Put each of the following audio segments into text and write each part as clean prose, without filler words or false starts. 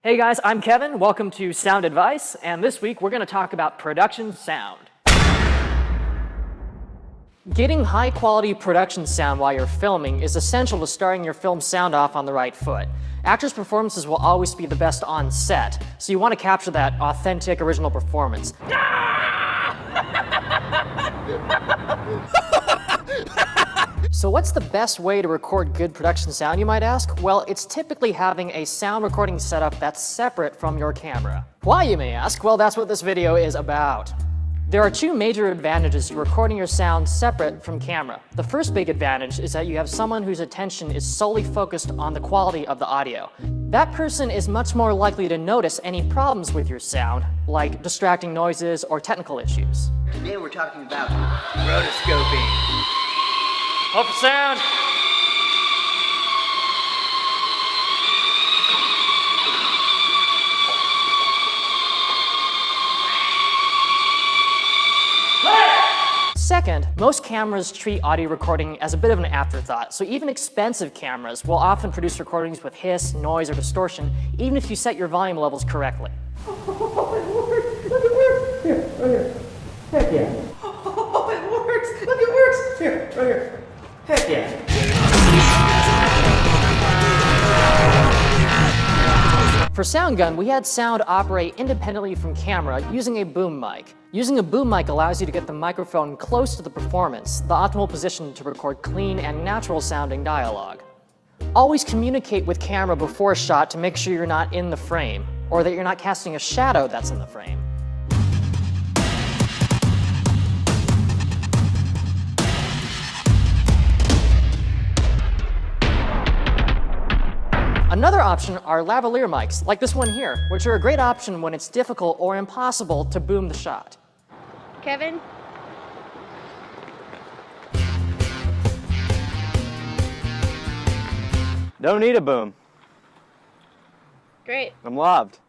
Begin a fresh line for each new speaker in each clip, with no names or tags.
Hey guys, I'm Kevin. Welcome to Sound Advice, and this week we're going to talk about production sound. Getting high-quality production sound while you're filming is essential to starting your film sound off on the right foot. Actors' performances will always be the best on set, so you want to capture that authentic, original performance. So what's the best way to record good production sound, you might ask? Well, it's typically having a sound recording setup that's separate from your camera. Why, you may ask? Well, that's what this video is about. There are two major advantages to recording your sound separate from camera. The first big advantage is that you have someone whose attention is solely focused on the quality of the audio. That person is much more likely to notice any problems with your sound, like distracting noises or technical issues.
Today we're talking about rotoscoping.
Hope for sound. Second, most cameras treat audio recording as a bit of an afterthought, so even expensive cameras will often produce recordings with hiss, noise, or distortion, even if you set your volume levels correctly.
Oh, it works! Look, it works! Here, right here. Heck yeah. Oh, it works! Look, it works! Here, right here. Heck yeah.
For SoundGun, we had sound operate independently from camera using a boom mic. Using a boom mic allows you to get the microphone close to the performance, the optimal position to record clean and natural sounding dialogue. Always communicate with camera before a shot to make sure you're not in the frame, or that you're not casting a shadow that's in the frame. Another option are lavalier mics, like this one here, which are a great option when it's difficult or impossible to boom the shot.
Kevin?
Don't need a boom.
Great.
I'm loved.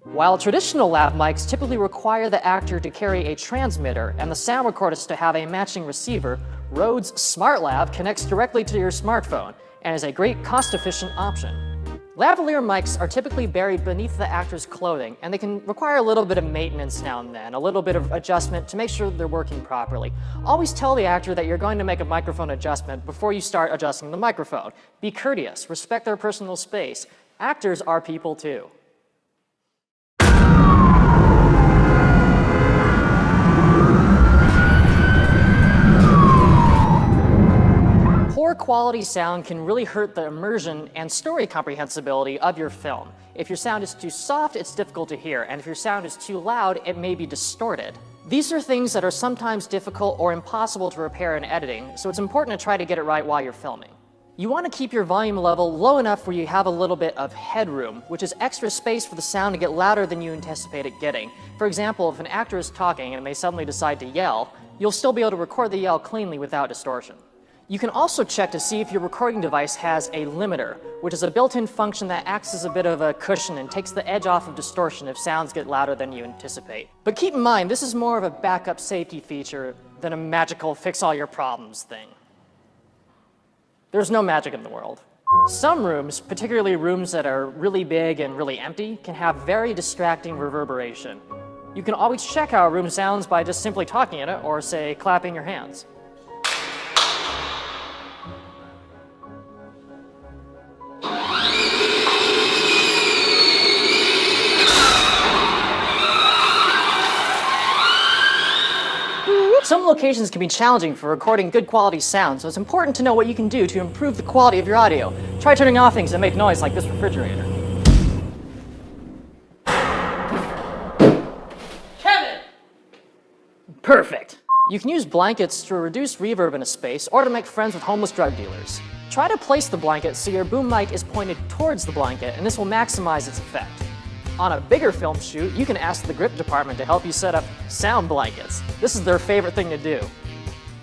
While traditional lav mics typically require the actor to carry a transmitter and the sound recordist to have a matching receiver, Rode's SmartLav connects directly to your smartphone and is a great cost-efficient option. Lavalier mics are typically buried beneath the actor's clothing, and they can require a little bit of maintenance now and then, a little bit of adjustment to make sure they're working properly. Always tell the actor that you're going to make a microphone adjustment before you start adjusting the microphone. Be courteous, respect their personal space. Actors are people too. Poor quality sound can really hurt the immersion and story comprehensibility of your film. If your sound is too soft, it's difficult to hear, and if your sound is too loud, it may be distorted. These are things that are sometimes difficult or impossible to repair in editing, so it's important to try to get it right while you're filming. You want to keep your volume level low enough where you have a little bit of headroom, which is extra space for the sound to get louder than you anticipate it getting. For example, if an actor is talking and they suddenly decide to yell, you'll still be able to record the yell cleanly without distortion. You can also check to see if your recording device has a limiter, which is a built-in function that acts as a bit of a cushion and takes the edge off of distortion if sounds get louder than you anticipate. But keep in mind, this is more of a backup safety feature than a magical fix-all-your-problems thing. There's no magic in the world. Some rooms, particularly rooms that are really big and really empty, can have very distracting reverberation. You can always check how a room sounds by just simply talking in it or, say, clapping your hands. Some locations can be challenging for recording good quality sound, so it's important to know what you can do to improve the quality of your audio. Try turning off things that make noise like this refrigerator. Kevin! Perfect. You can use blankets to reduce reverb in a space or to make friends with homeless drug dealers. Try to place the blanket so your boom mic is pointed towards the blanket, and this will maximize its effect. On a bigger film shoot, you can ask the grip department to help you set up sound blankets. This is their favorite thing to do.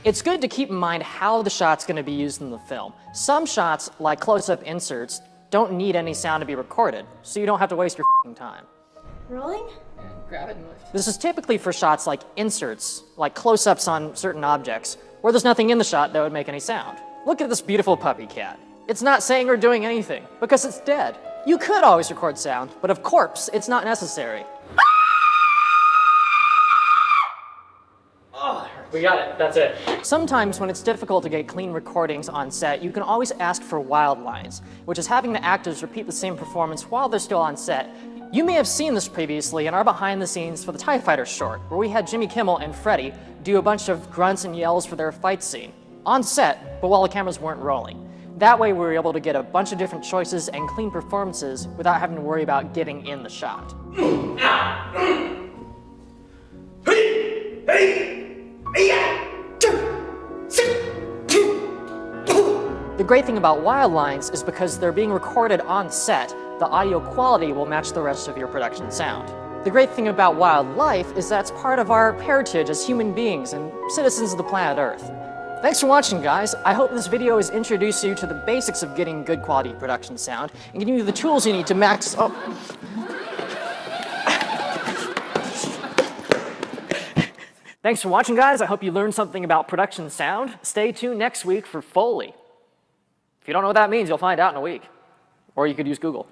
It's good to keep in mind how the shot's going to be used in the film. Some shots, like close-up inserts, don't need any sound to be recorded, so you don't have to waste your time.
Rolling?
Grab it and move. This is typically for shots like inserts, like close-ups on certain objects, where there's nothing in the shot that would make any sound. Look at this beautiful puppy cat. It's not saying or doing anything, because it's dead. You could always record sound, but of course, it's not necessary. We got it, that's it. Sometimes when it's difficult to get clean recordings on set, you can always ask for wild lines, which is having the actors repeat the same performance while they're still on set. You may have seen this previously in our behind the scenes for the TIE Fighter short, where we had Jimmy Kimmel and Freddie do a bunch of grunts and yells for their fight scene. On set, but while the cameras weren't rolling. That way we were able to get a bunch of different choices and clean performances without having to worry about getting in the shot. The great thing about wild lines is because they're being recorded on set, the audio quality will match the rest of your production sound. The great thing about wildlife is that's part of our heritage as human beings and citizens of the planet Earth. Thanks for watching, guys. I hope this video has introduced you to the basics of getting good quality production sound and giving you the tools you need to max... Oh. Thanks for watching, guys. I hope you learned something about production sound. Stay tuned next week for Foley. If you don't know what that means, you'll find out in a week. Or you could use Google.